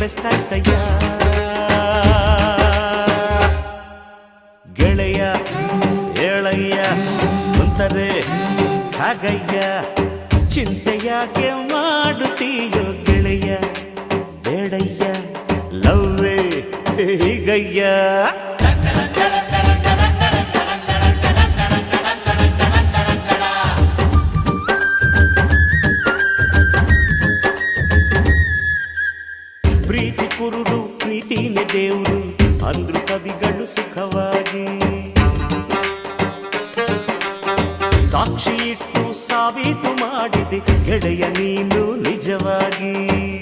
Best ಆಯ್ತಯ್ಯ. ಗೆಳೆಯ ಏಳಯ್ಯ ಕುಂತರೆ ಹಾಗಯ್ಯ, ಚಿಂತೆಯಾಕೆ ಮಾಡುತ್ತೀಯೋ ಗೆಳೆಯ, ಬೇಡಯ್ಯ ಲವ್ವೇ ಹೀಗಯ್ಯ. ಪ್ರೀತಿ ಕುರುಡು ಪ್ರೀತಿನೇ ದೇವರು ಅಂದ್ರು ಕವಿಗಳು ಸುಖವಾಗಿ. ಸಾಕ್ಷಿ ಇಟ್ಟು ಸಾಬೀತು ಮಾಡಿದೆ ಗೆಳೆಯ ನೀನು ನಿಜವಾಗಿ.